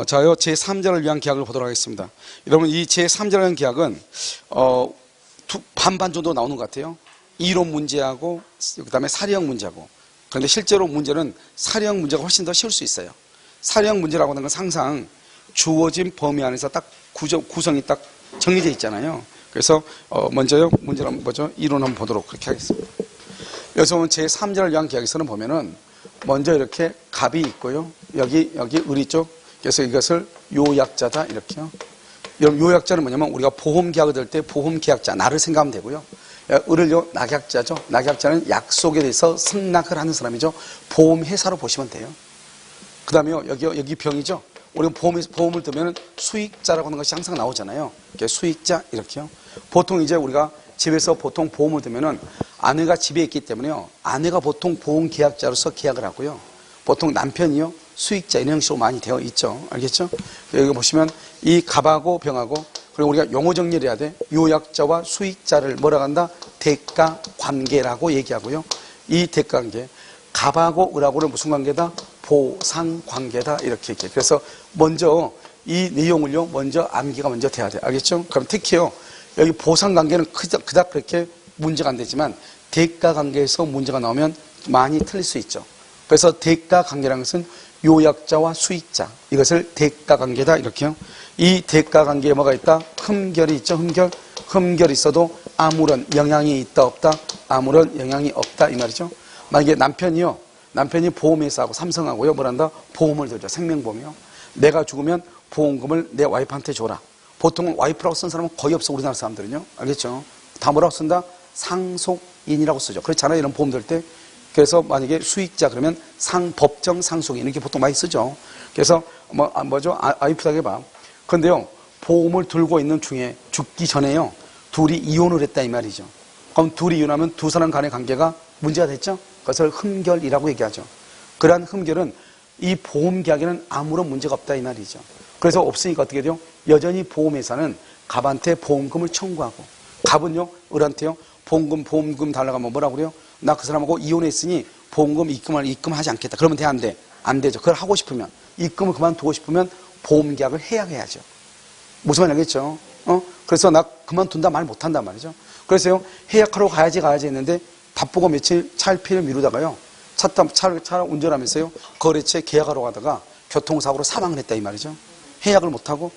자요 제3자를 위한 계약을 보도록 하겠습니다. 여러분, 이 제3자라는 계약은 반반 정도 나오는 것 같아요. 이론 문제하고 그 다음에 사례형 문제하고. 그런데 실제로 문제는 사례형 문제가 훨씬 더 쉬울 수 있어요. 사례형 문제라고 하는 건 항상 주어진 범위 안에서 딱 구성이 딱 정해져 있잖아요. 그래서 먼저요 문제를 한번 보죠. 이론 한번 보도록 그렇게 하겠습니다. 여기서 보면 제3자를 위한 계약에서는 보면은 먼저 이렇게 갑이 있고요. 여기 을이 있죠. 그래서 이것을 요약자다 이렇게요. 요약자는 뭐냐면 우리가 보험계약을 들 때 보험계약자 나를 생각하면 되고요. 을을요 낙약자죠. 낙약자는 약속에 대해서 승낙을 하는 사람이죠. 보험회사로 보시면 돼요. 그 다음에요 여기 병이죠. 우리가 보험을 들면 수익자라고 하는 것이 항상 나오잖아요. 수익자 이렇게요. 보통 이제 우리가 집에서 보통 보험을 들면은 아내가 집에 있기 때문에요. 아내가 보통 보험계약자로서 계약을 하고요. 보통 남편이요 수익자 이런 형식으로 많이 되어 있죠. 알겠죠? 여기 보시면 이 갑하고 병하고 그리고 우리가 용어 정리를 해야 돼. 요약자와 수익자를 뭐라고 한다? 대가 관계라고 얘기하고요. 이 대가 관계 갑하고 을하고는 무슨 관계다? 보상 관계다 이렇게 얘기해요. 그래서 먼저 이 내용을요 먼저 암기가 먼저 돼야 돼. 알겠죠? 그럼 특히요 여기 보상 관계는 그닥 그렇게 문제가 안 되지만 대가 관계에서 문제가 나오면 많이 틀릴 수 있죠. 그래서 대가 관계라는 것은 요약자와 수익자 이것을 대가 관계다 이렇게요. 이 대가 관계에 뭐가 있다? 흠결이 있죠. 흠결이 있어도 아무런 영향이 있다 없다? 아무런 영향이 없다 이 말이죠. 만약에 남편이 보험회사하고 삼성하고요 뭐란다? 보험을 들죠. 생명보험이요. 내가 죽으면 보험금을 내 와이프한테 줘라. 보통은 와이프라고 쓴 사람은 거의 없어. 우리나라 사람들은요. 알겠죠? 다 뭐라고 쓴다? 상속인이라고 쓰죠. 그렇잖아요. 이런 보험 들 때. 그래서 만약에 수익자 그러면 법정 상속인 이렇게 보통 많이 쓰죠. 그래서 와이프라고 해봐. 그런데요 보험을 들고 있는 중에 죽기 전에요 둘이 이혼을 했다 이 말이죠. 그럼 둘이 이혼하면 두 사람 간의 관계가 문제가 됐죠. 그것을 흠결이라고 얘기하죠. 그러한 흠결은 이 보험계약에는 아무런 문제가 없다 이 말이죠. 그래서 없으니까 어떻게 돼요? 여전히 보험회사는 갑한테 보험금을 청구하고 갑은요 을한테요 보험금 달라고 하면 뭐라고 그래요? 나 그 사람하고 이혼했으니 보험금 입금하지 않겠다. 그러면 돼? 안 돼? 안 되죠. 그걸 하고 싶으면 입금을 그만두고 싶으면 보험계약을 해야죠. 무슨 말인지 알겠죠? 그래서 나 그만둔다 말 못한단 말이죠. 그래서요 해약하러 가야지 했는데 바쁘고 며칠 차일피일 미루다가요 차를 운전하면서요 거래처에 계약하러 가다가 교통사고로 사망을 했다 이 말이죠. 해약을 못하고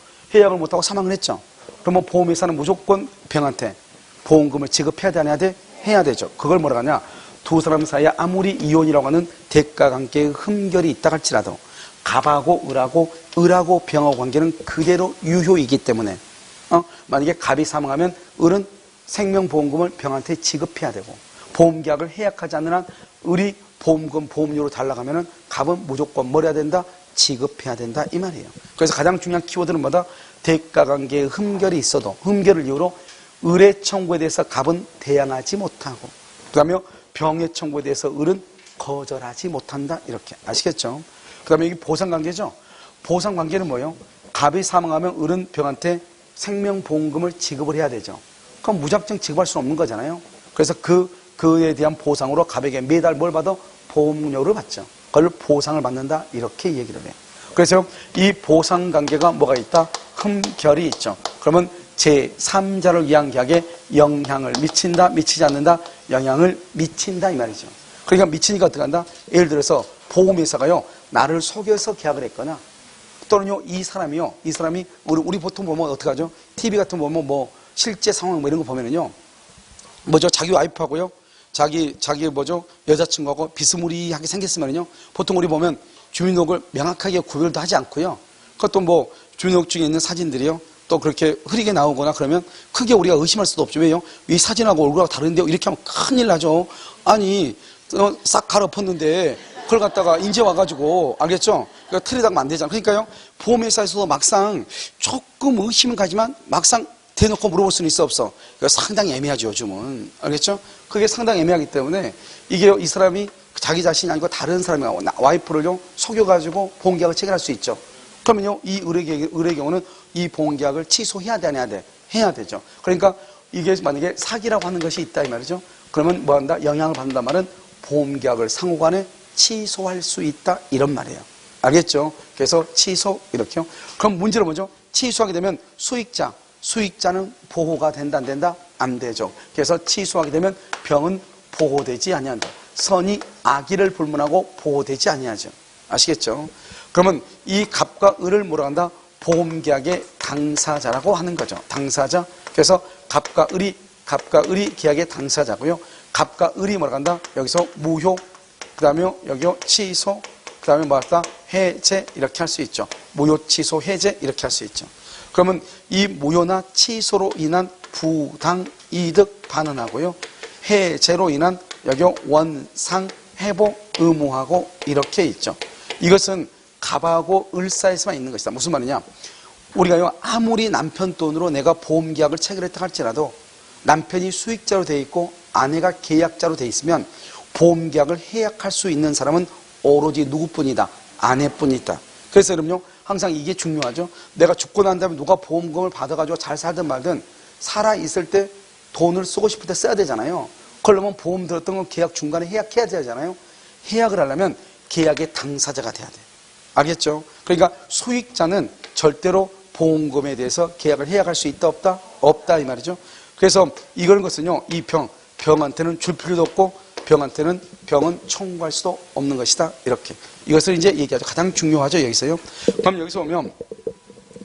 사망을 했죠. 그러면 보험회사는 무조건 병한테 보험금을 지급해야 돼 안 해야 돼? 해야 되죠. 그걸 뭐라고 하냐? 두 사람 사이에 아무리 이혼이라고 하는 대가관계의 흠결이 있다 할지라도 갑하고 을하고 병하고 관계는 그대로 유효이기 때문에 만약에 갑이 사망하면 을은 생명보험금을 병한테 지급해야 되고 보험계약을 해약하지 않는 한 을이 보험료로 달라가면은 갑은 무조건 뭘 해야 된다? 지급해야 된다 이 말이에요. 그래서 가장 중요한 키워드는 뭐다? 대가관계의 흠결이 있어도 흠결을 이유로 을의 청구에 대해서 갑은 대항하지 못하고 그 다음에 병의 청구에 대해서 을은 거절하지 못한다 이렇게 아시겠죠? 그 다음에 여기 보상관계죠. 보상관계는 뭐예요? 갑이 사망하면 을은 병한테 생명보험금을 지급을 해야 되죠. 그럼 무작정 지급할 수는 없는 거잖아요. 그래서 그에 대한 보상으로 갑에게 매달 뭘 받아? 보험료를 받죠. 그걸 보상을 받는다 이렇게 얘기를 해요. 그래서 이 보상관계가 뭐가 있다? 흠결이 있죠. 그러면 제3자를 위한 계약에 영향을 미친다? 미치지 않는다? 영향을 미친다 이 말이죠. 그러니까 미치니까 어떻게 한다? 예를 들어서 보험회사가요 나를 속여서 계약을 했거나 또는요 이 사람이 우리 보통 보면 어떻게 하죠? TV 같은 거 보면 뭐 실제 상황 뭐 이런 거 보면은요 뭐죠? 자기 와이프하고요 자기 여자친구하고 비스무리하게 생겼으면요 보통 우리 보면 주민등록을 명확하게 구별도 하지 않고요. 그것도 뭐 주민등록 중에 있는 사진들이요 또 그렇게 흐리게 나오거나 그러면 크게 우리가 의심할 수도 없죠. 왜요? 이 사진하고 얼굴하고 다른데요? 이렇게 하면 큰일 나죠. 아니 싹 갈아엎었는데 그걸 갖다가 이제 와가지고 알겠죠? 그러니까 틀리다가 안 되잖아. 그러니까요 보험회사에서도 막상 조금 의심은 가지만 막상 대놓고 물어볼 수는 있어 없어. 그러니까 상당히 애매하죠 요즘은. 알겠죠? 그게 상당히 애매하기 때문에 이게 이 사람이 자기 자신이 아니고 다른 사람이 와이프를요 속여가지고 보험계약을 체결할 수 있죠. 그러면요 이 을의 경우는 이 보험계약을 취소해야 돼 안 해야 돼? 해야 되죠. 그러니까 이게 만약에 사기라고 하는 것이 있다 이 말이죠. 그러면 뭐 한다? 영향을 받는단 말은 보험계약을 상호간에 취소할 수 있다 이런 말이에요. 알겠죠? 그래서 취소 이렇게요. 그럼 문제는 뭐죠? 취소하게 되면 수익자는 보호가 된다 안 된다? 안 되죠. 그래서 취소하게 되면 병은 보호되지 아니한다. 선이 악의를 불문하고 보호되지 아니하죠. 아시겠죠? 그러면 이 갑과 을을 뭐라 한다? 보험계약의 당사자라고 하는 거죠. 당사자. 그래서 갑과 을이 계약의 당사자고요. 갑과 을이 뭐라 한다? 여기서 무효, 그 다음에 여기요 취소, 그 다음에 뭐랄까? 해제 이렇게 할 수 있죠. 무효, 취소, 해제 이렇게 할 수 있죠. 그러면 이 무효나 취소로 인한 부당이득 반환하고요. 해제로 인한 여기 원상 회복 의무하고 이렇게 있죠. 이것은 갑하고 을 사이에서만 있는 것이다. 무슨 말이냐? 우리가요 아무리 남편 돈으로 내가 보험계약을 체결했다 할지라도 남편이 수익자로 돼 있고 아내가 계약자로 돼 있으면 보험계약을 해약할 수 있는 사람은 오로지 누구뿐이다? 아내뿐이다. 그래서 여러분요 항상 이게 중요하죠. 내가 죽고 난 다음에 누가 보험금을 받아가지고 잘 살든 말든 살아있을 때 돈을 쓰고 싶을 때 써야 되잖아요. 그러려면 보험 들었던 건 계약 중간에 해약해야 되잖아요. 해약을 하려면 계약의 당사자가 돼야 돼요. 알겠죠? 그러니까 수익자는 절대로 보험금에 대해서 계약을 해약할 수 있다 없다? 없다 이 말이죠. 그래서 이런 것은요 이 병한테는 줄 필요도 없고 병은 청구할 수도 없는 것이다. 이렇게 이것을 이제 얘기하죠. 가장 중요하죠 여기서요. 그럼 여기서 보면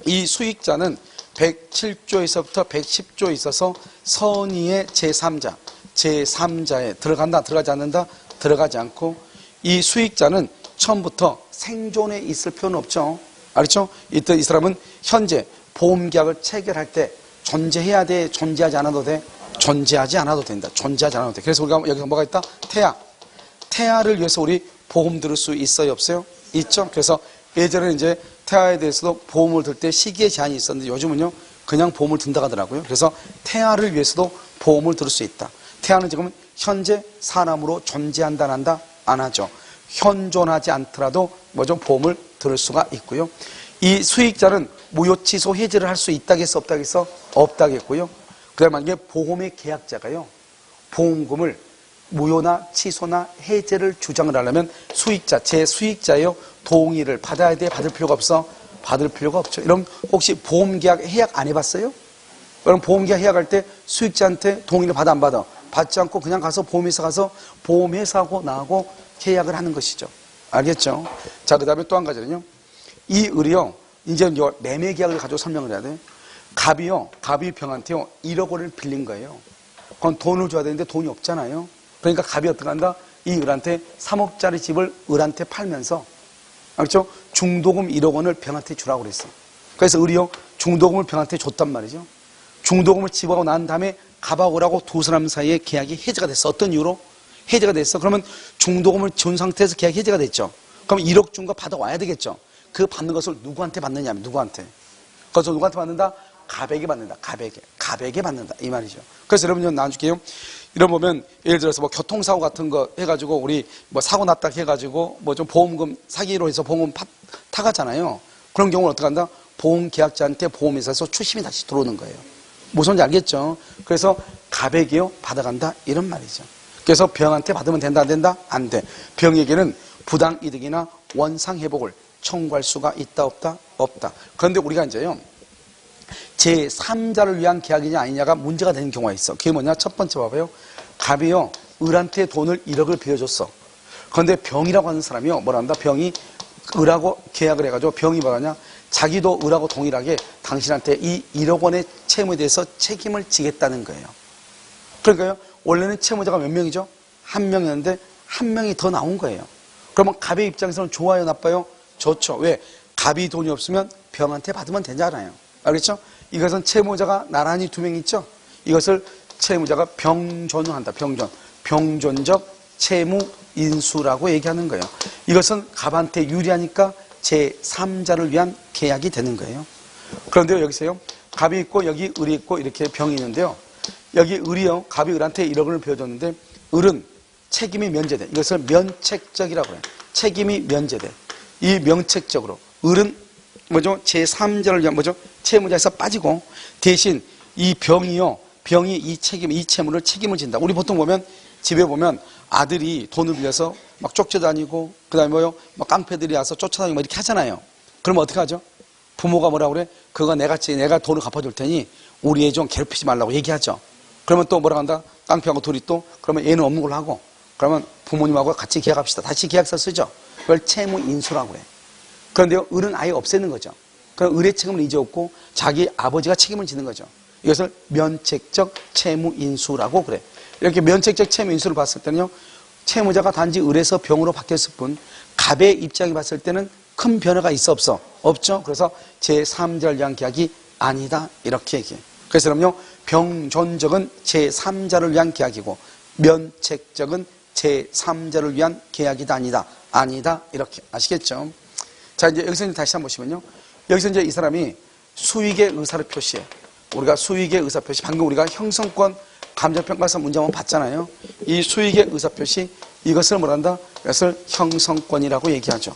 이 수익자는 107조에서부터 110조에 있어서 선의의 제3자에 들어간다 들어가지 않는다 들어가지 않고 이 수익자는 처음부터 생존에 있을 필요는 없죠. 알겠죠? 이 사람은 현재 보험계약을 체결할 때 존재해야 돼? 존재하지 않아도 돼? 존재하지 않아도 된다. 존재하지 않아도 돼. 그래서 우리가 여기서 뭐가 있다? 태아를 위해서 우리 보험 들을 수 있어요? 없어요? 있죠? 그래서 예전에 이제 태아에 대해서도 보험을 들 때 시기의 제한이 있었는데 요즘은요 그냥 보험을 든다고 하더라고요. 그래서 태아를 위해서도 보험을 들을 수 있다. 태아는 지금 현재 사람으로 존재한다 안 한다? 안 하죠. 현존하지 않더라도 뭐죠? 보험을 들을 수가 있고요. 이 수익자는 무효 취소 해지를 할 수 있다겠어 없다겠어? 없다겠고요. 그 다음에 만약에 보험의 계약자가요 보험금을 무효나 취소나 해제를 주장을 하려면 수익자, 제 수익자의 동의를 받아야 돼? 받을 필요가 없어? 받을 필요가 없죠. 여러분 혹시 보험계약 해약 안 해봤어요? 여러분 보험계약 해약할 때 수익자한테 동의를 받아 안 받아? 받지 않고 그냥 가서 보험회사 가서 보험회사하고 나하고 계약을 하는 것이죠. 알겠죠? 자, 그 다음에 또 한 가지는요. 이 을이요. 이제 매매 계약을 가지고 설명을 해야 돼요. 갑이 병한테요. 1억 원을 빌린 거예요. 그건 돈을 줘야 되는데 돈이 없잖아요. 그러니까 갑이 어떻게 한다? 이 을한테 3억짜리 집을 을한테 팔면서 알겠죠? 중도금 1억 원을 병한테 주라고 그랬어. 그래서 을이요. 중도금을 병한테 줬단 말이죠. 중도금을 지불하고 난 다음에 갑하고 을하고 두 사람 사이에 계약이 해제가 됐어. 어떤 이유로? 해제가 됐어. 그러면 중도금을 준 상태에서 계약이 해제가 됐죠. 그럼 1억 준 거 받아와야 되겠죠. 그 받는 것을 누구한테 받느냐 하면 누구한테? 그래서 누구한테 받는다? 갑에게 받는다. 갑에게 받는다. 이 말이죠. 그래서 여러분 나눠줄게요. 이런 보면 예를 들어서 뭐 교통사고 같은 거 해가지고 우리 뭐 사고 났다 해가지고 뭐 좀 보험금 사기로 해서 보험금 타가잖아요. 그런 경우는 어떻게 한다? 보험 계약자한테 보험회사에서 추심이 다시 들어오는 거예요. 무슨지 알겠죠? 그래서 갑에게요 받아간다 이런 말이죠. 그래서 병한테 받으면 된다 안 된다? 안 돼. 병에게는 부당이득이나 원상회복을 청구할 수가 있다 없다? 없다. 그런데 우리가 이제요 제3자를 위한 계약이냐 아니냐가 문제가 되는 경우가 있어. 그게 뭐냐? 첫 번째 봐봐요. 갑이요 을한테 돈을 1억을 빌려줬어. 그런데 병이라고 하는 사람이요 뭐라 한다? 병이 을하고 계약을 해가지고 병이 뭐라냐? 자기도 을하고 동일하게 당신한테 이 1억 원의 채무에 대해서 책임을 지겠다는 거예요. 그러니까요 원래는 채무자가 몇 명이죠? 한 명이었는데 한 명이 더 나온 거예요. 그러면 갑의 입장에서는 좋아요 나빠요? 좋죠. 왜? 갑이 돈이 없으면 병한테 받으면 되잖아요. 알겠죠? 이것은 채무자가 나란히 두 명 있죠? 이것을 채무자가 병존한다. 병존적 채무 인수라고 얘기하는 거예요. 이것은 갑한테 유리하니까 제3자를 위한 계약이 되는 거예요. 그런데 여기서요. 갑이 있고 여기 을이 있고 이렇게 병이 있는데요. 여기 을이요. 갑이 을한테 1억 원을 빌려줬는데 을은 책임이 면제돼. 이것을 면책적이라고 해요. 책임이 면제돼. 이 명책적으로 을은 뭐죠? 제3자를 위한 뭐죠? 채무자에서 빠지고 대신 이 병이 이 채무를 책임을 진다. 우리 보통 보면 집에 보면 아들이 돈을 빌려서 막 쫓겨다니고, 그 다음에 뭐요? 막 깡패들이 와서 쫓아다니고 막 이렇게 하잖아요. 그러면 어떻게 하죠? 부모가 뭐라 그래? 그거 내가 돈을 갚아줄 테니 우리 애 좀 괴롭히지 말라고 얘기하죠. 그러면 또 뭐라 한다? 깡패하고 둘이 또, 그러면 애는 없는 걸로 하고, 그러면 부모님하고 같이 계약합시다. 다시 계약서 쓰죠. 그걸 채무 인수라고 그래. 그런데요, 을은 아예 없애는 거죠. 그럼 을의 책임을 이제 없고 자기 아버지가 책임을 지는 거죠. 이것을 면책적 채무 인수라고 그래. 이렇게 면책적 채무 인수를 봤을 때는요, 채무자가 단지 을에서 병으로 바뀌었을 뿐 갑의 입장에 봤을 때는 큰 변화가 있어 없어? 없죠. 그래서 제3자를 위한 계약이 아니다 이렇게 얘기해요. 그래서 그럼요, 병존적은 제3자를 위한 계약이고 면책적은 제3자를 위한 계약이다 아니다 이렇게 아시겠죠? 자, 이제 여기서 다시 한번 보시면요, 여기서 이제 이 사람이 수익의 의사를 표시해. 우리가 수익의 의사 표시, 방금 우리가 형성권 감정평가서 문제 한번 봤잖아요. 이 수익의 의사 표시, 이것을 뭐란다? 이것을 형성권이라고 얘기하죠.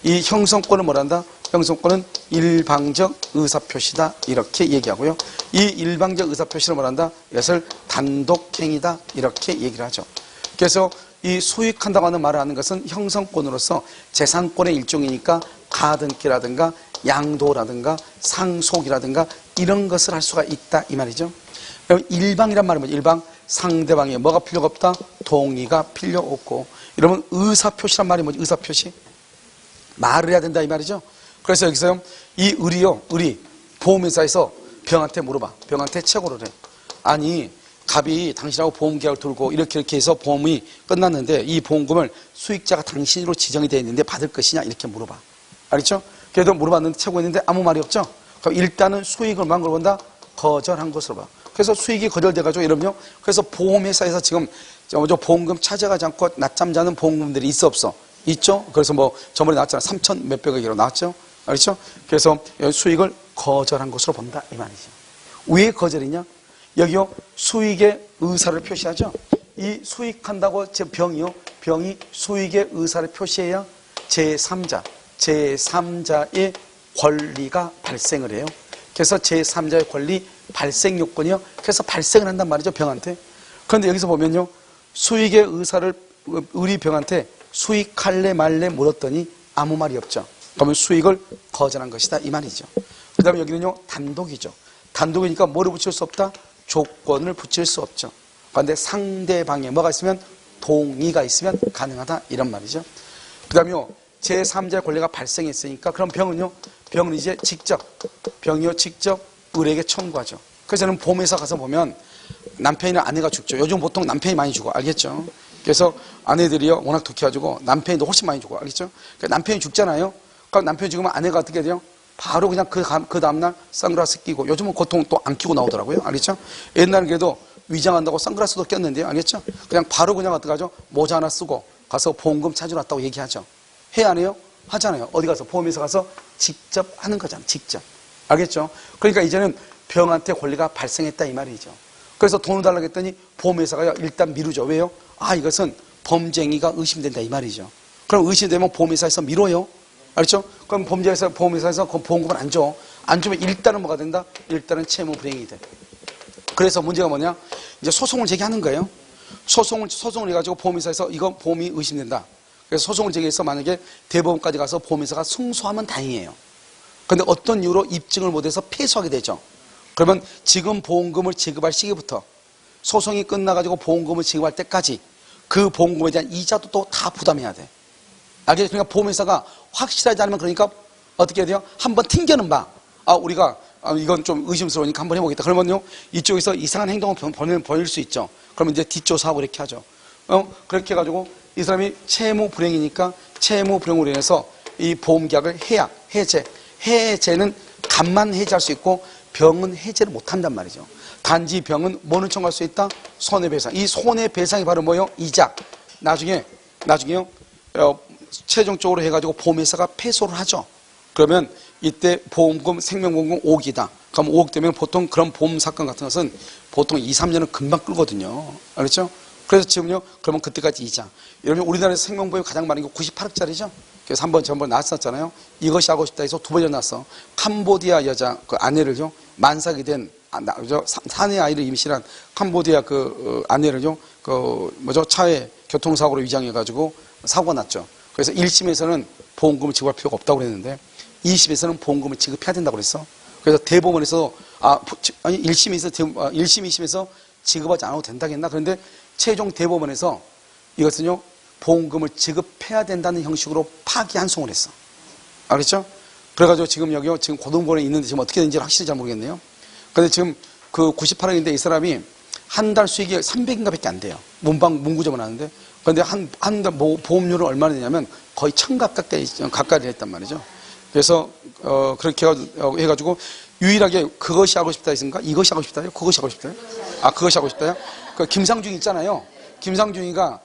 이 형성권을 뭐란다? 형성권은 일방적 의사 표시다 이렇게 얘기하고요. 이 일방적 의사 표시를 뭐란다? 이것을 단독행위다 이렇게 얘기를 하죠. 그래서 이 수익한다고 하는 말을 하는 것은 형성권으로서 재산권의 일종이니까 가등기라든가 양도라든가 상속이라든가 이런 것을 할 수가 있다 이 말이죠. 그럼 일방이란 말은 뭐죠? 일방, 상대방의 뭐가 필요가 없다? 동의가 필요 없고. 여러분, 의사표시란 말이 뭐죠? 의사표시, 말을 해야 된다 이 말이죠. 그래서 여기서 이 을이 보험회사에서 병한테 물어봐. 병한테 최고를 해. 아니, 갑이 당신하고 보험계약을 들고 이렇게 해서 보험이 끝났는데 이 보험금을 수익자가 당신으로 지정이 되어 있는데 받을 것이냐 이렇게 물어봐. 알겠죠? 그래도 물어봤는데 최고했는데 아무 말이 없죠? 그럼 일단은 수익을만 물어본다? 거절한 것으로 봐. 그래서 수익이 거절돼가지고 이러면요, 그래서 보험회사에서 지금 보험금 찾아가지 않고 낮잠 자는 보험금들이 있어 없어? 있죠? 그래서 뭐 저번에 나왔잖아. 3천 몇백억이라고 나왔죠? 알겠죠? 그래서 수익을 거절한 것으로 본다 이 말이죠. 왜 거절이냐? 여기요, 수익의 의사를 표시하죠. 이 수익한다고 병이 수익의 의사를 표시해야 제3자의 권리가 발생을 해요. 그래서 제3자의 권리 발생 요건이요. 그래서 발생을 한단 말이죠, 병한테. 그런데 여기서 보면요, 수익의 의사를 을이 병한테 수익할래 말래 물었더니 아무 말이 없죠. 그러면 수익을 거절한 것이다 이 말이죠. 그 다음에 여기는요, 단독이죠. 단독이니까 뭐를 붙일 수 없다? 조건을 붙일 수 없죠. 그런데 상대방에 뭐가 있으면, 동의가 있으면 가능하다 이런 말이죠. 그 다음에요, 제3자의 권리가 발생했으니까 그럼 병은 이제 직접 을에게 청구하죠. 그래서 저는 보험회사 가서 보면 남편이나 아내가 죽죠. 요즘 보통 남편이 많이 죽어. 알겠죠? 그래서 아내들이요, 워낙 독해가지고 남편이 훨씬 많이 죽어. 알겠죠? 그러니까 남편이 죽잖아요. 그럼 남편이 죽으면 아내가 어떻게 돼요? 바로 그냥 그 다음날 선글라스 끼고, 요즘은 보통 또 안 끼고 나오더라고요. 알겠죠? 옛날엔 그래도 위장한다고 선글라스도 꼈는데요. 알겠죠? 그냥 바로 그냥 어떡하죠? 모자 하나 쓰고 가서 보험금 찾으러 왔다고 얘기하죠. 해 안 해요? 하잖아요. 어디 가서 보험회사 가서 직접 하는 거잖아요. 직접. 알겠죠? 그러니까 이제는 병한테 권리가 발생했다 이 말이죠. 그래서 돈을 달라고 했더니 보험회사가 일단 미루죠. 왜요? 아, 이것은 범죄행위가 의심된다 이 말이죠. 그럼 의심되면 보험회사에서 미뤄요. 알겠죠? 그럼 보험회사에서 그 보험금을 안 줘. 안 주면 일단은 뭐가 된다? 일단은 채무 불이행이 돼. 그래서 문제가 뭐냐? 이제 소송을 제기하는 거예요. 소송을 해가지고 보험회사에서 이거 보험이 의심된다. 그래서 소송을 제기해서 만약에 대법원까지 가서 보험회사가 승소하면 다행이에요. 그런데 어떤 이유로 입증을 못해서 패소하게 되죠. 그러면 지금 보험금을 지급할 시기부터 소송이 끝나가지고 보험금을 지급할 때까지 그 보험금에 대한 이자도 또 다 부담해야 돼. 알겠죠? 그러니까 보험회사가 확실하지 않으면, 그러니까 어떻게 해야 돼요? 한번 튕겨는 봐. 우리가 이건 좀 의심스러우니까 한번 해보겠다. 그러면요, 이쪽에서 이상한 행동을 보일 수 있죠. 그러면 이제 뒷조사하고 이렇게 하죠. 그렇게 해가지고 이 사람이 채무 불행이니까 채무 불행으로 인해서 이 보험계약을 해제는 값만 해제할 수 있고 병은 해제를 못한단 말이죠. 단지 병은 뭐는 청구할 수 있다? 손해배상. 이 손해배상이 바로 뭐예요? 이자. 나중에요, 최종적으로 해가지고 보험회사가 패소를 하죠. 그러면 이때 보험금, 생명보험금 5억이다. 그럼 5억 되면 보통 그런 보험 사건 같은 것은 보통 2, 3년은 금방 끌거든요. 알겠죠? 그래서 지금요, 그러면 그때까지 이자. 이러면 우리나라에서 생명보험이 가장 많은 게 98억짜리죠? 그래서 전번 나왔었잖아요. 이것이 하고 싶다 해서 2번이나 나왔어. 캄보디아 여자, 그 아내를요, 만삭이 된, 사내 아이를 임신한 캄보디아 그 아내를요, 차에 교통사고로 위장해가지고 사고가 났죠. 그래서 1심에서는 보험금을 지급할 필요가 없다고 그랬는데 2심에서는 보험금을 지급해야 된다고 그랬어. 그래서 대법원에서 1심, 2심에서 지급하지 않아도 된다겠나? 그런데 최종 대법원에서 이것은요, 보험금을 지급해야 된다는 형식으로 파기환송을 했어. 알겠죠? 그래가지고 지금 여기요, 지금 고등법원에 있는데 지금 어떻게 되는지 확실히 잘 모르겠네요. 근데 지금 그 98억인데 이 사람이 한 달 수익이 300인가 밖에 안 돼요. 문구점을 하는데. 그런데 한 달 보험료를 얼마나 내냐면 거의 1000 가까이 했단 말이죠. 그래서, 그렇게 해가지고 유일하게 그것이 하고 싶다 했습니까? 이것이 하고 싶다요? 그것이 하고 싶다요? 그것이 하고 싶다요? 그 김상중이 있잖아요. 김상중이가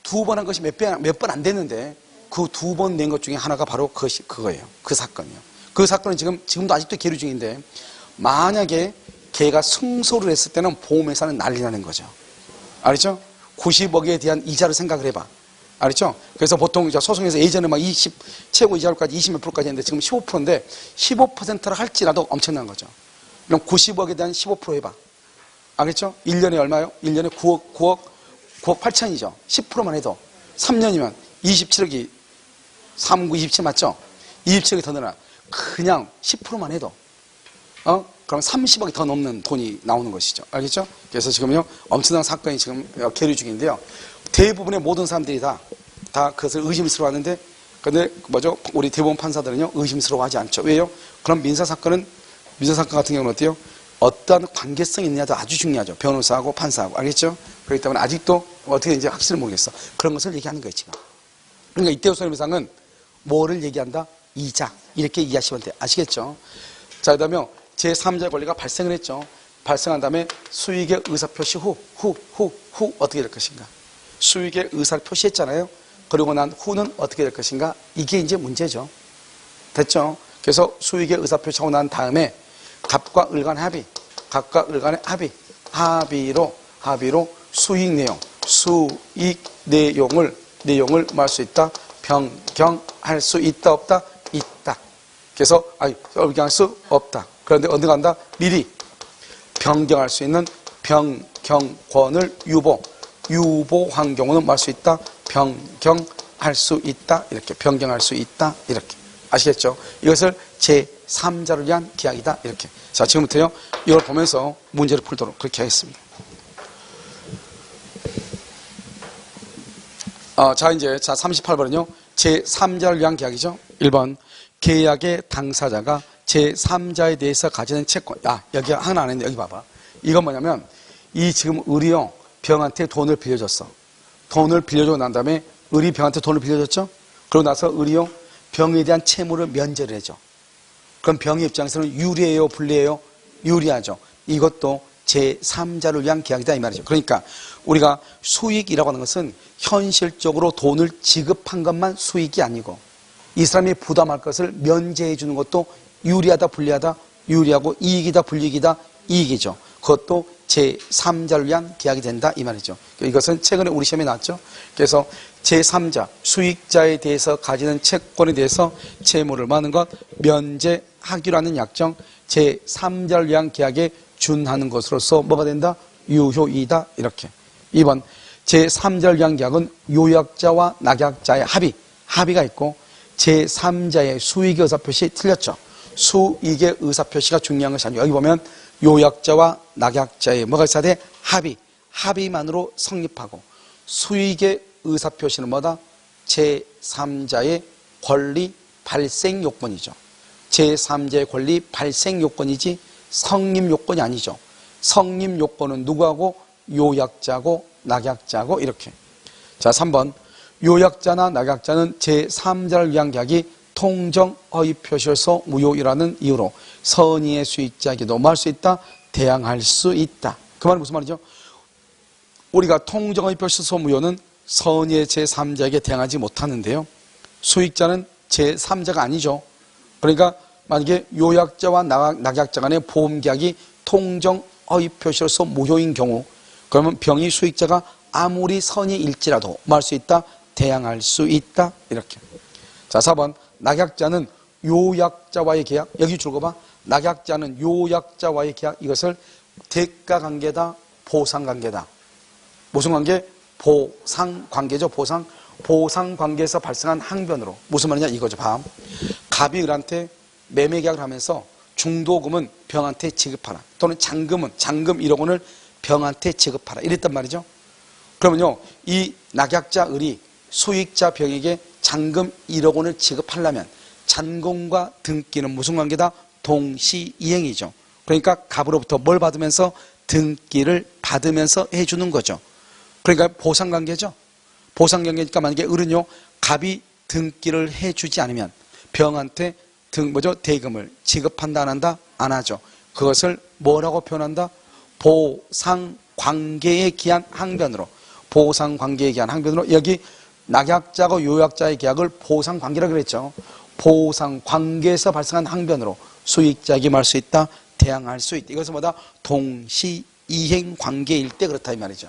2번 한 것이 몇 번 안 됐는데 그 2번 낸 것 중에 하나가 바로 그거예요. 그 사건이요. 그 사건은 지금도 아직도 계류 중인데 만약에 걔가 승소를 했을 때는 보험회사는 난리 나는 거죠. 알았죠? 90억에 대한 이자를 생각을 해봐. 알았죠? 그래서 보통 소송에서 예전에 최고 이자율까지 20몇 프로까지 했는데 지금 15%인데 15%를 할지라도 엄청난 거죠. 그럼 90억에 대한 15% 해봐. 알겠죠? 1년에 얼마요? 1년에 9억 8천이죠. 10%만 해도 3년이면 27억이 39, 27 맞죠? 27억이 더 늘어나. 그냥 10%만 해도 그럼 30억이 더 넘는 돈이 나오는 것이죠. 알겠죠? 그래서 지금요, 엄청난 사건이 지금 계류 중인데요. 대부분의 모든 사람들이 다 그것을 의심스러워 하는데, 근데 우리 대법원 판사들은요, 의심스러워 하지 않죠. 왜요? 그럼 민사사건 같은 경우는 어때요? 어떠한 관계성이 있느냐도 아주 중요하죠. 변호사하고 판사하고. 알겠죠? 그렇기 때문에 아직도 어떻게 되는지 확실히 모르겠어. 그런 것을 얘기하는 거예요, 지금. 그러니까 이태우 손해배상은 뭐를 얘기한다? 이자. 이렇게 이해하시면 돼요. 아시겠죠? 자, 그 다음에 제3자의 권리가 발생을 했죠. 발생한 다음에 수익의 의사표시 후 어떻게 될 것인가? 수익의 의사를 표시했잖아요. 그리고 난 후는 어떻게 될 것인가? 이게 이제 문제죠. 됐죠? 그래서 수익의 의사표시하고 난 다음에 갑과 을 간의 합의, 갑과 을 간의 합의로 수익 내용을 말 수 있다. 변경할 수 있다, 없다? 있다. 그래서 변경할 수 없다. 그런데 어디 간다? 미리 변경할 수 있는 변경권을 유보한 경우는 말 수 있다. 변경할 수 있다. 이렇게 변경할 수 있다. 이렇게 아시겠죠? 이것을 제3자를 위한 계약이다. 이렇게. 자, 지금부터요. 이걸 보면서 문제를 풀도록 그렇게 하겠습니다. 자, 38번은요. 제3자를 위한 계약이죠. 1번. 계약의 당사자가 제3자에 대해서 가지는 채권. 여기 하나 안 했는데 여기 봐봐. 이건 뭐냐면 이 지금 을이요. 병한테 돈을 빌려줬어. 돈을 빌려주고 난 다음에 을이 병한테 돈을 빌려줬죠. 그러고 나서 을이요. 병에 대한 채무를 면제를 해줘. 그럼 병의 입장에서는 유리해요, 불리해요? 유리하죠. 이것도 제3자를 위한 계약이다 이 말이죠. 그러니까 우리가 수익이라고 하는 것은 현실적으로 돈을 지급한 것만 수익이 아니고 이 사람이 부담할 것을 면제해 주는 것도 유리하다, 불리하다, 유리하고 이익이다, 불이익이다, 이익이죠. 그것도 제3자를 위한 계약이 된다 이 말이죠. 이것은 최근에 우리 시험에 나왔죠. 그래서 제3자, 수익자에 대해서 가지는 채권에 대해서 채무를 많은 것 면제하기로 하는 약정, 제3자를 위한 계약에 준하는 것으로서 뭐가 된다? 유효이다 이렇게. 2번 제3자를 위한 계약은 요약자와 낙약자의 합의가 있고 제3자의 수익의 의사표시 틀렸죠. 수익의 의사표시가 중요한 것이 아니고 여기 보면 요약자와 낙약자의 뭐가 있어야 돼? 합의만으로 성립하고 수익의 의사표시는 뭐다? 제3자의 권리 발생 요건이죠. 제3자의 권리 발생 요건이지 성립 요건이 아니죠. 성립 요건은 누구하고? 요약자고 낙약자고 이렇게. 자, 3번 요약자나 낙약자는 제3자를 위한 계약이 통정 허위 표시로서 무효이라는 이유로 선의의 수익자에게도 뭐 할 수 있다? 대항할 수 있다. 그 말은 무슨 말이죠? 우리가 통정 허위 표시로서 무효는 선의의 제3자에게 대항하지 못하는데요. 수익자는 제3자가 아니죠. 그러니까 만약에 요약자와 낙약자 간의 보험계약이 통정 허위 표시로서 무효인 경우 그러면 병의 수익자가 아무리 선의일지라도 뭐 할 수 있다? 대항할 수 있다. 이렇게. 자, 4번 낙약자는 요약자와의 계약. 여기 줄거봐. 낙약자는 요약자와의 계약. 이것을 대가관계다, 보상관계다. 무슨 관계? 보상관계죠. 보상관계에서 발생한 항변으로. 무슨 말이냐 이거죠. 갑이 을한테 매매계약을 하면서 중도금은 병한테 지급하라. 또는 잔금 1억 원을 병한테 지급하라. 이랬단 말이죠. 그러면요, 이 낙약자 을이 수익자 병에게 잔금 1억 원을 지급하려면 잔금과 등기는 무슨 관계다? 동시이행이죠. 그러니까 갑으로부터 뭘 받으면서? 등기를 받으면서 해주는 거죠. 그러니까 보상관계죠. 보상관계니까 만약에 을은요, 갑이 등기를 해주지 않으면 병한테 대금을 지급한다 안 한다? 안 하죠. 그것을 뭐라고 표현한다? 보상관계에 기한 항변으로. 보상관계에 기한 항변으로. 여기 낙약자와 요약자의 계약을 보상관계라고 그랬죠. 보상관계에서 발생한 항변으로 수익자에게 말 수 있다, 대항할 수 있다. 이것은 뭐다? 동시이행 관계일 때 그렇다 이 말이죠.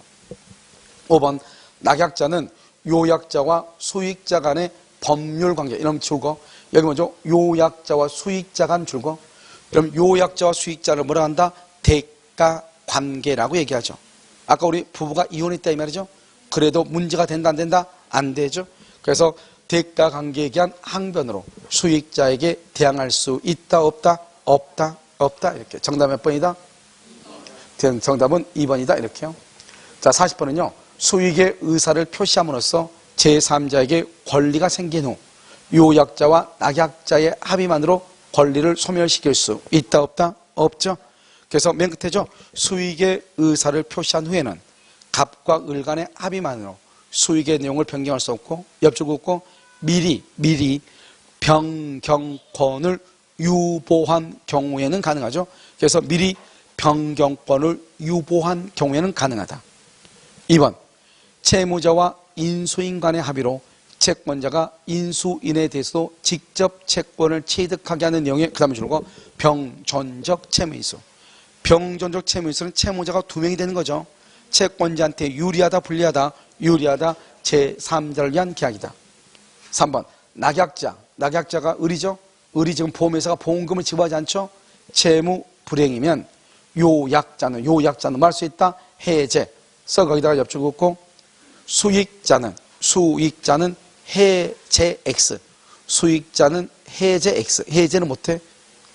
5번, 낙약자는 요약자와 수익자 간의 법률관계. 이러면 줄거. 여기 먼저 요약자와 수익자 간 줄거. 그럼 요약자와 수익자를 뭐라 한다? 대가관계라고 얘기하죠. 아까 우리 부부가 이혼했다 이 말이죠. 그래도 문제가 된다 안 된다? 안 되죠. 그래서 대가관계에 기한 항변으로 수익자에게 대항할 수 있다 없다? 없다 이렇게. 정답 몇 번이다? 정답은 2번이다 이렇게요. 자, 40번은요. 수익의 의사를 표시함으로써 제3자에게 권리가 생긴 후 요약자와 낙약자의 합의만으로 권리를 소멸시킬 수 있다 없다? 없죠. 그래서 맨 끝에죠. 수익의 의사를 표시한 후에는 갑과 을 간의 합의만으로 수익의 내용을 변경할 수 없고 옆줄 긋고 미리 변경권을 유보한 경우에는 가능하죠. 그래서 미리 변경권을 유보한 경우에는 가능하다. 2번, 채무자와 인수인 간의 합의로 채권자가 인수인에 대해서도 직접 채권을 취득하게 하는 내용의 그 다음에 줄거 병존적 채무인수. 병존적 채무인수는 채무자가 2명이 되는 거죠. 채권자한테 유리하다 불리하다? 유리하다. 제3자를 위한 계약이다. 3번, 낙약자가 을이죠. 을이 지금 보험회사가 보험금을 지급하지 않죠. 채무 불이행이면 요약자는 뭐 할 수 있다? 해제. 거기다가 옆줄 긋고 수익자는 해제 X. 수익자는 해제 X. 해제는 못해.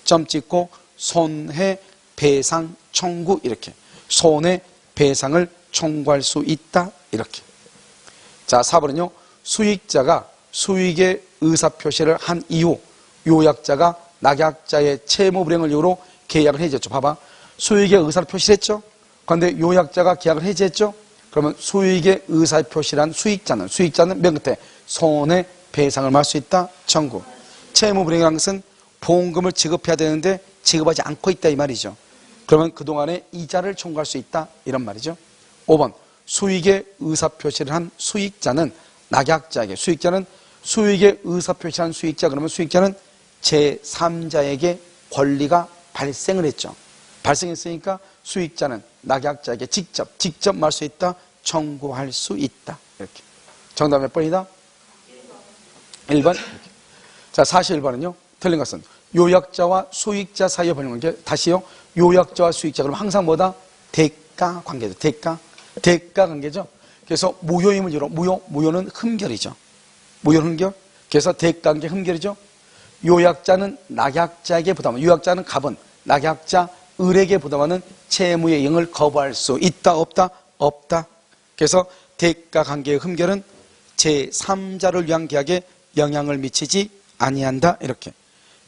점 찍고 손해배상 청구 이렇게. 손해배상을 청구할 수 있다 이렇게. 자, 4번은요. 수익자가 수익의 의사표시를 한 이후 요약자가 낙약자의 채무불이행을 이유로 계약을 해지했죠. 봐봐. 수익의 의사를 표시했죠. 그런데 요약자가 계약을 해지했죠. 그러면 수익의 의사표시란 수익자는 맨 끝에 손해배상을 할 수 있다. 청구. 채무불이행이라는 것은 보험금을 지급해야 되는데 지급하지 않고 있다 이 말이죠. 그러면 그동안에 이자를 청구할 수 있다 이런 말이죠. 5번, 수익의 의사표시를 한 수익자는 낙약자에게, 수익자는 수익의 의사표시한 수익자, 그러면 수익자는 제3자에게 권리가 발생을 했죠. 발생했으니까 수익자는 낙약자에게 직접 말 수 있다, 청구할 수 있다. 이렇게. 정답 몇 번이다? 1번. 자, 41번은요. 틀린 것은 요약자와 수익자 사이의 법률관계. 다시요. 요약자와 수익자. 그럼 항상 뭐다? 대가 관계죠. 대가 관계죠. 그래서 무효임을 이유로 무효는 흠결이죠. 무효는 흠결. 그래서 대가 관계 흠결이죠. 요약자는 낙약자에게 부담하는, 요약자는 갑은 낙약자 을에게 부담하는 채무의 이행을 거부할 수 있다 없다? 없다. 그래서 대가 관계의 흠결은 제3자를 위한 계약에 영향을 미치지 아니한다 이렇게.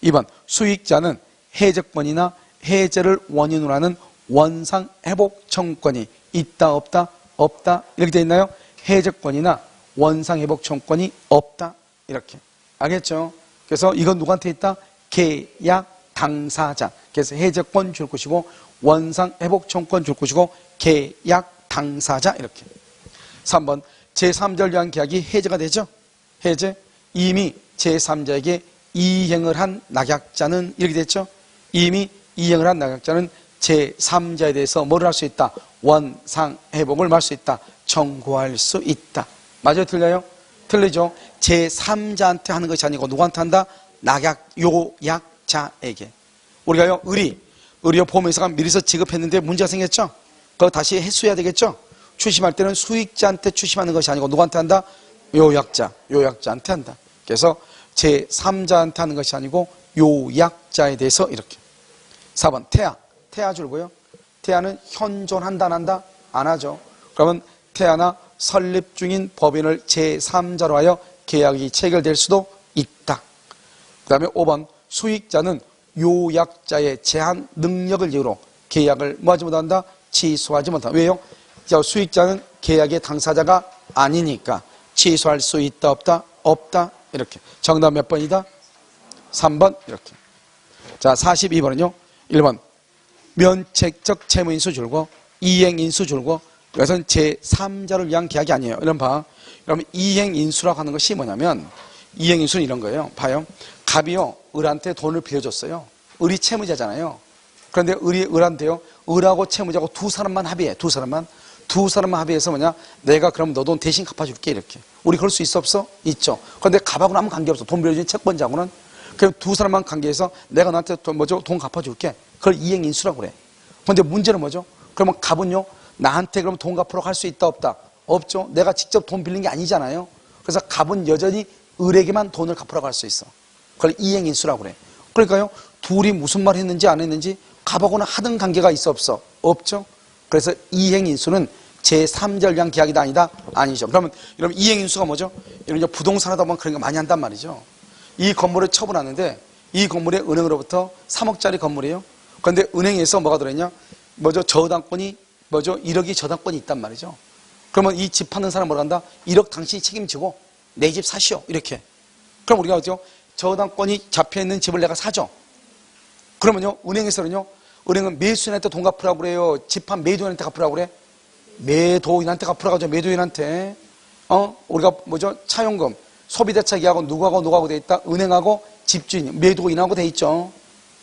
2번, 수익자는 해적권이나 해제를 원인으로 하는 원상회복 청구권이 있다 없다? 없다. 이렇게 되어 있나요? 해적권이나 원상회복 청구권이 없다 이렇게. 알겠죠? 그래서 이건 누구한테 있다? 계약 당사자. 그래서 해적권 줄 것이고 원상회복 청구권 줄 것이고 계약 당사자 이렇게. 3번, 제3자를 위한 계약이 해제가 되죠? 해제. 이미 제3자에게 이행을 한 낙약자는 이렇게 됐죠? 이미 이행을 한 낙약자는 제3자에 대해서 뭐를 할 수 있다? 원상회복을 할 수 있다. 청구할 수 있다. 맞아요? 틀려요? 틀리죠? 제3자한테 하는 것이 아니고 누구한테 한다? 요약자에게. 우리가요, 의료 보험회사가 미리서 지급했는데 문제가 생겼죠? 그거 다시 회수해야 되겠죠? 추심할 때는 수익자한테 추심하는 것이 아니고 누구한테 한다? 요약자한테 한다. 그래서 제3자한테 하는 것이 아니고 요약자에 대해서 이렇게. 4번 태아 줄고요. 태아는 현존한다 안 한다? 안 하죠. 그러면 태아나 설립 중인 법인을 제3자로 하여 계약이 체결될 수도 있다. 그 다음에 5번 수익자는 요약자의 제한 능력을 이유로 계약을 뭐하지 못한다? 취소하지 못한다. 왜요? 수익자는 계약의 당사자가 아니니까 취소할 수 있다 없다? 없다. 이렇게. 정답 몇 번이다? 3번 이렇게. 자 42번은요. 1번 면책적 채무인수 줄고 이행인수 줄고 이것은 제3자를 위한 계약이 아니에요. 이런 봐. 그러면 이행인수라고 하는 것이 뭐냐면 이행인수는 이런 거예요. 봐요. 갑이요 을한테 돈을 빌려줬어요. 을이 채무자잖아요. 그런데 을한테요 을하고 채무자고 두 사람만 합의해. 두 사람만 합의해서 뭐냐 내가 그럼 너 돈 대신 갚아줄게 이렇게. 우리 그럴 수 있어 없어? 있죠. 그런데 갑하고는 아무 관계없어. 돈 빌려준 채권자하고는. 그럼 두 사람만 관계해서 내가 너한테 돈 갚아줄게. 그걸 이행인수라고 그래. 그런데 문제는 뭐죠? 그러면 갑은요 나한테 그럼 돈 갚으러 갈 수 있다 없다? 없죠. 내가 직접 돈 빌린 게 아니잖아요. 그래서 갑은 여전히 을에게만 돈을 갚으러 갈 수 있어. 그걸 이행인수라고 그래. 그러니까요 둘이 무슨 말 했는지 안 했는지 갑하고는 하등 관계가 있어 없어? 없죠. 그래서 이행인수는 제3자를 위한 계약이다 아니다? 아니죠. 그러면 여러분 이행인수가 뭐죠? 이런 부동산 하다 보면 그런 거 많이 한단 말이죠. 이 건물을 처분하는데 이 건물에 은행으로부터 3억짜리 건물이에요. 그런데 은행에서 뭐가 들어있냐? 저당권이 1억이 저당권이 있단 말이죠. 그러면 이 집 파는 사람 뭐라 한다? 1억 당신이 책임지고 내 집 사시오. 이렇게. 그럼 우리가 저당권이 잡혀있는 집을 내가 사죠. 그러면요, 은행은 매수인한테 돈 갚으라고 그래요? 집 판 매도인한테 갚으라고 그래? 매도인한테 갚으라고 하죠. 매도인한테. 우리가 차용금, 소비대차 계약은 누구하고 돼 있다? 은행하고 집주인, 매도인하고 돼 있죠.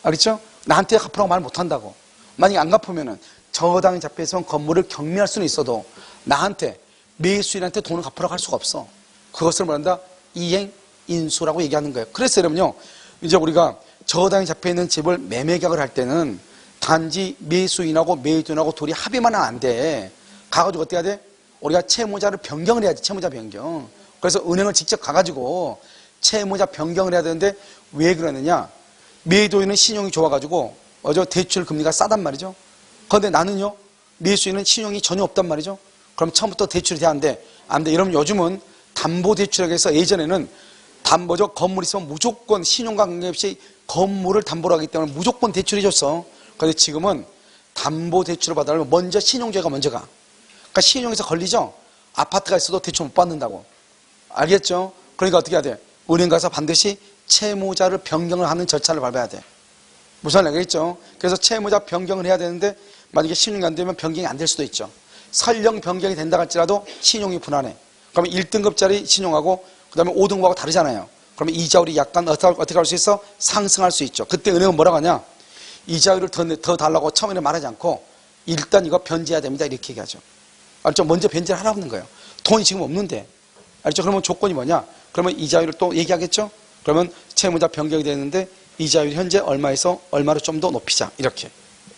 알겠죠? 나한테 갚으라고 말 못한다고. 만약에 안 갚으면은 저당이 잡혀서 건물을 경매할 수는 있어도 나한테 매수인한테 돈을 갚으라고 할 수가 없어. 그것을 뭐란다? 이행인수라고 얘기하는 거예요. 그래서 여러분요, 이제 우리가 저당이 잡혀있는 집을 매매 계약을 할 때는 단지 매수인하고 매도인하고 둘이 합의만 하면 안 돼. 가가지고 어떻게 해야 돼? 우리가 채무자를 변경을 해야지. 채무자 변경. 그래서 은행을 직접 가가지고 채무자 변경을 해야 되는데 왜 그러느냐? 매도인은 신용이 좋아가지고 대출 금리가 싸단 말이죠. 그런데 나는요 매수인은 신용이 전혀 없단 말이죠. 그럼 처음부터 대출이 돼야 안 돼? 안 돼. 이러면 요즘은 담보대출이라고 해서 예전에는 건물 있으면 무조건 신용과 관계없이 건물을 담보로 하기 때문에 무조건 대출해 줬어. 그런데 지금은 담보대출을 받으려면 먼저 신용조회가 먼저 가. 그러니까 신용에서 걸리죠. 아파트가 있어도 대출 못 받는다고. 알겠죠? 그러니까 어떻게 해야 돼? 은행 가서 반드시 채무자를 변경을 하는 절차를 밟아야 돼. 무슨 말인지 알겠죠? 그래서 채무자 변경을 해야 되는데 만약에 신용이 안 되면 변경이 안 될 수도 있죠. 설령 변경이 된다 할지라도 신용이 불안해. 그러면 1등급짜리 신용하고 그 다음에 5등급하고 다르잖아요. 그러면 이자율이 약간 어떻게 할 수 있어? 상승할 수 있죠. 그때 은행은 뭐라고 하냐? 이자율을 더 달라고 처음에는 말하지 않고 일단 이거 변제해야 됩니다. 이렇게 얘기하죠. 알죠? 먼저 변제를 하라는 거예요. 돈이 지금 없는데. 알죠? 그러면 조건이 뭐냐? 그러면 이자율을 또 얘기하겠죠? 그러면 채무자 변경이 되는데 이자율 현재 얼마에서 얼마로 좀 더 높이자. 이렇게.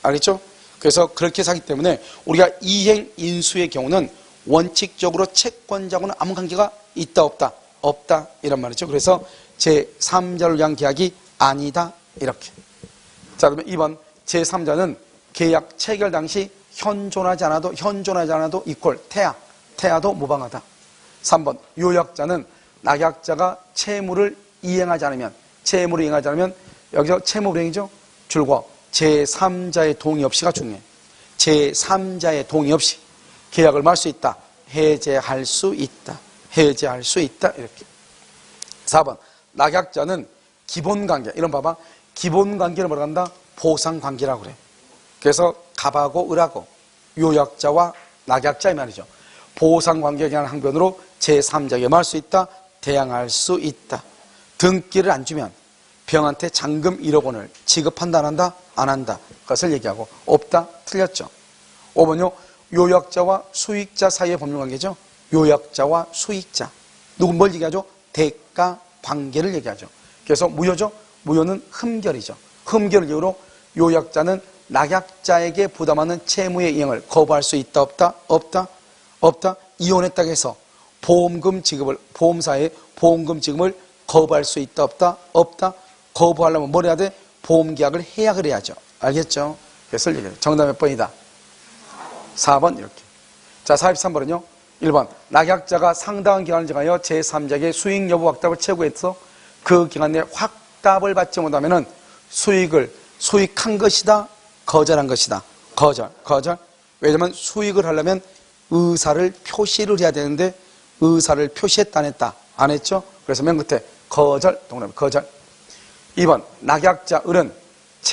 알겠죠? 그래서 그렇게 사기 때문에 우리가 이행인수의 경우는 원칙적으로 채권자하고는 아무 관계가 있다 없다? 없다. 이란 말이죠. 그래서 제3자를 위한 계약이 아니다. 이렇게. 자, 그러면 2번 제3자는 계약 체결 당시 현존하지 않아도 이퀄 태아도 무방하다. 3번 요약자는 낙약자가 채무를 이행하지 않으면 여기서 채무 불이행이죠. 줄과 제3자의 동의 없이가 중요해. 제3자의 동의 없이 계약을 말 수 있다. 해제할 수 있다. 이렇게. 4번 낙약자는 기본관계. 이런 봐봐. 기본관계를 뭐라 한다? 보상관계라고 그래. 그래서 갑하고 을하고 요약자와 낙약자의 말이죠. 보상관계에 대한 항변으로 제3자에게 말 수 있다. 대항할 수 있다. 등기를 안 주면 병한테 잔금 1억 원을 지급한다 안 한다? 안 한다. 그것을 얘기하고 없다. 틀렸죠. 5번요. 요약자와 수익자 사이의 법률관계죠. 요약자와 수익자. 누구 뭘 얘기하죠? 대가 관계를 얘기하죠. 그래서 무효죠. 무효는 흠결이죠. 흠결을 이유로 요약자는 낙약자에게 부담하는 채무의 이행을 거부할 수 있다 없다? 없다. 없다. 이혼했다고 해서 보험금 지급을, 보험사에 보험금 지급을 거부할 수 있다, 없다? 없다. 거부하려면 뭘 해야 돼? 보험계약을 해야 그래야죠. 알겠죠? 그래서 얘기해요. 정답 몇 번이다? 4번 이렇게. 자, 43번은요. 1번 낙약자가 상당한 기간을 정하여 제3자에게 수익 여부 확답을 채구해서 그 기간 내에 확답을 받지 못하면 수익한 것이다, 거절한 것이다. 거절. 왜냐면 수익을 하려면 의사를 표시를 해야 되는데 의사를 표시했다, 안 했다? 안 했죠? 그래서 맨 끝에 거절, 동그라미 거절. 2번 낙약자 을은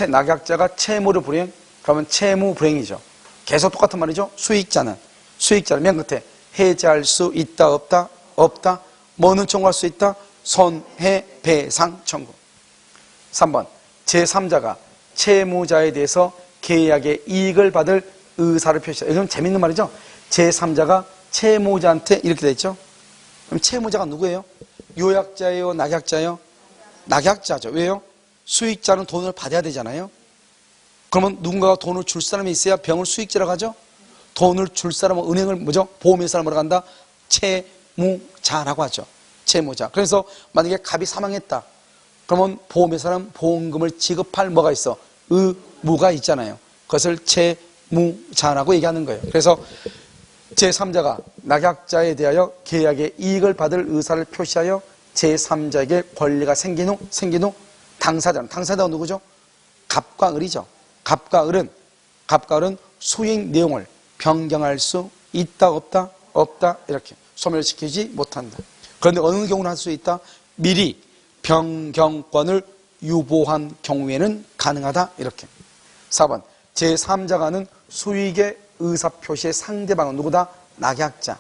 낙약자가 채무를 불이행, 그러면 채무 불이행이죠. 계속 똑같은 말이죠. 수익자는 맨 끝에 해지할 수 있다, 없다? 없다. 뭐는 청구할 수 있다? 손해배상 청구. 3번 제3자가 채무자에 대해서 계약의 이익을 받을 의사를 표시한다. 이건 재밌는 말이죠. 제3자가 채무자한테 이렇게 돼 있죠. 그럼 채무자가 누구예요? 요약자예요, 낙약자예요? 낙약자죠. 왜요? 수익자는 돈을 받아야 되잖아요. 그러면 누군가가 돈을 줄 사람이 있어야 병을 수익자라고 하죠. 돈을 줄 사람은 은행을 뭐죠? 보험회사를 뭐라고 한다? 채무자라고 하죠. 채무자. 그래서 만약에 갑이 사망했다. 그러면 보험회사는 보험금을 지급할 뭐가 있어? 의무가 있잖아요. 그것을 채무자라고 얘기하는 거예요. 그래서 제3자가 낙약자에 대하여 계약의 이익을 받을 의사를 표시하여 제3자에게 권리가 생긴 후 당사자가 누구죠? 갑과 을이죠. 갑과 을은 수익 내용을 변경할 수 있다, 없다? 없다. 이렇게 소멸시키지 못한다. 그런데 어느 경우는 할 수 있다? 미리 변경권을 유보한 경우에는 가능하다. 이렇게. 4번 제3자가 하는 수익의 의사표시의 상대방은 누구다? 낙약자.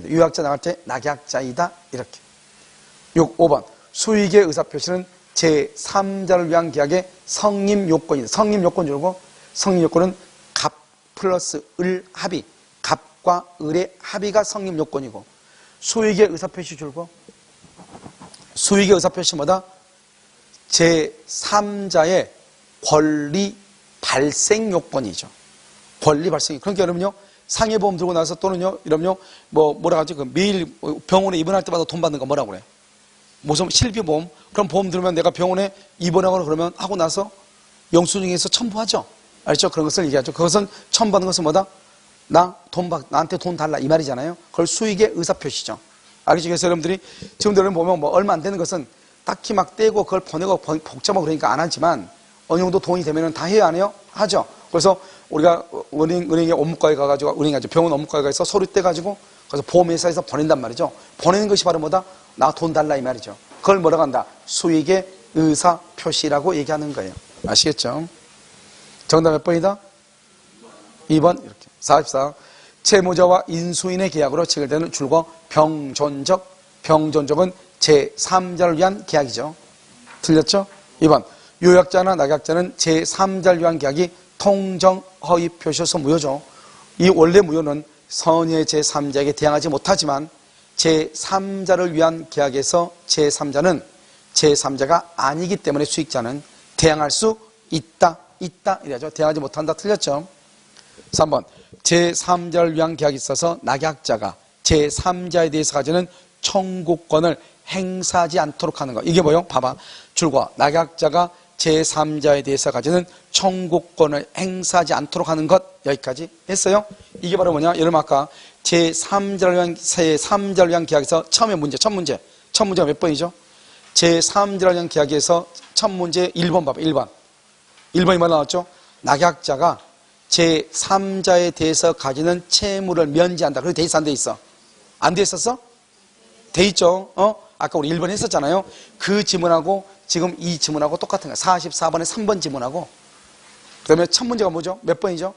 유약자 나갈 때 낙약자이다. 이렇게. 5번 수익의 의사표시는 제3자를 위한 계약의 성립요건이다. 성립요건 줄고, 성립요건은 갑 플러스 을 합의, 갑과 을의 합의가 성립요건이고, 수익의 의사표시 줄고, 수익의 의사표시 뭐다? 제3자의 권리 발생 요건이죠. 권리 발생이. 그러니까 여러분요, 상해보험 들고 나서 또는요, 이러면요, 뭐라 하지? 매일 병원에 입원할 때마다 돈 받는 거 뭐라고 그래? 무슨 실비보험? 그럼 보험 들으면 내가 병원에 입원하거나 그러면 하고 나서 영수증에서 첨부하죠. 알죠? 그런 것을 얘기하죠. 그것은 첨부하는 것은 뭐다? 나한테 돈 달라 이 말이잖아요. 그걸 수익의 의사표시죠. 알겠죠? 그래서 여러분들이 지금 여러분 보면 뭐 얼마 안 되는 것은 딱히 막 떼고 그걸 보내고 복잡하고 그러니까 안 하지만 어느 정도 돈이 되면 다 해야 안 해요? 하죠. 그래서 우리가 은행에 업무과에 가가지고 병원 업무과에 가서 서류 떼가지고 그래서 보험회사에서 보낸단 말이죠. 보내는 것이 바로 뭐다? 나 돈 달라 이 말이죠. 그걸 뭐라고 한다? 수익의 의사표시라고 얘기하는 거예요. 아시겠죠? 정답 몇 번이다? 2번 이렇게. 44. 채무자와 인수인의 계약으로 체결되는 줄과 병존적은 제3자를 위한 계약이죠. 틀렸죠? 2번 요약자나 낙약자는 제3자를 위한 계약이 통정허위 표시로서 무효죠. 이 원래 무효는 선의의 제3자에게 대항하지 못하지만 제3자를 위한 계약에서 제3자가 아니기 때문에 수익자는 대항할 수 있다 이래야죠. 대항하지 못한다. 틀렸죠? 3번 제3자를 위한 계약이 있어서 낙약자가 제3자에 대해서 가지는 청구권을 행사하지 않도록 하는 거. 이게 뭐예요? 봐봐. 줄과 낙약자가 제3자에 대해서 가지는 청구권을 행사하지 않도록 하는 것. 여기까지 했어요. 이게 바로 뭐냐? 여러분 아까 제3자를 위한 계약에서 처음에 첫 문제가 몇 번이죠? 제3자를 위한 계약에서 첫 문제 1번 봐봐. 1번이 뭐 나왔죠? 낙약자가 제3자에 대해서 가지는 채무를 면제한다. 그렇게 돼 있어, 안 돼 있어? 안 돼 있었어? 돼 있죠? 아까 우리 1번 했었잖아요. 그 지문하고 지금 이 지문하고 똑같은 거야. 44번에 3번 지문하고. 그 다음에 첫 문제가 뭐죠? 몇 번이죠?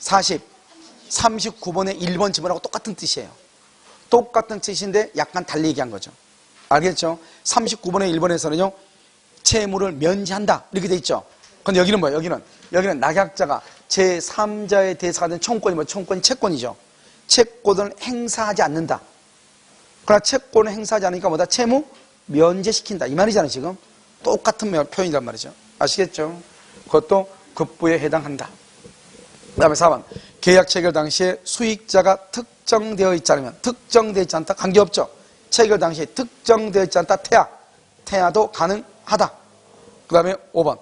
39번에 1번 지문하고 똑같은 뜻이에요. 똑같은 뜻인데 약간 달리 얘기한 거죠. 알겠죠? 39번에 1번에서는요, 채무를 면제한다. 이렇게 돼 있죠? 근데 여기는 뭐예요? 여기는 낙약자가 제3자에 대해서 가진 청구권이 뭐예요? 청구권이 채권이죠. 채권을 행사하지 않는다. 그러나 채권을 행사하지 않으니까 뭐다? 채무 면제시킨다. 이 말이잖아요, 지금. 똑같은 표현이란 말이죠. 아시겠죠? 그것도 급부에 해당한다. 그 다음에 4번. 계약 체결 당시에 수익자가 특정되어 있지 않으면, 특정되어 있지 않다, 관계없죠. 체결 당시 특정되어 있지 않다, 태아도 가능하다. 그 다음에 5번.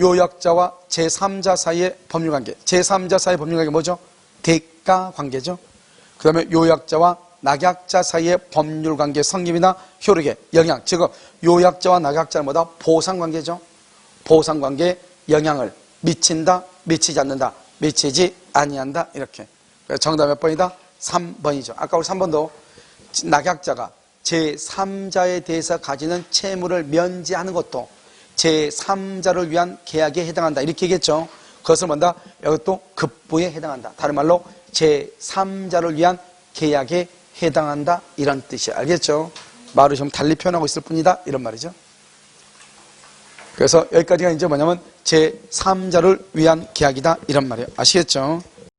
요약자와 제3자 사이의 법률관계. 제3자 사이의 법률관계 뭐죠? 대가관계죠. 그 다음에 요약자와 낙약자 사이의 법률관계 성립이나 효력의 영향. 즉 요약자와 낙약자는 뭐다? 보상관계죠. 보상관계에 영향을 미친다, 미치지 않는다, 미치지 아니한다. 이렇게. 그래서 정답 몇 번이다? 3번이죠. 아까 우리 3번도 낙약자가 제3자에 대해서 가지는 채무를 면제하는 것도 제3자를 위한 계약에 해당한다. 이렇게 얘기했죠. 그것을 뭔다? 이것도 급부에 해당한다. 다른 말로 제3자를 위한 계약에 해당한다. 이런 뜻이야. 알겠죠? 말을 좀 달리 표현하고 있을 뿐이다. 이런 말이죠. 그래서 여기까지가 이제 뭐냐면 제3자를 위한 계약이다. 이런 말이에요. 아시겠죠?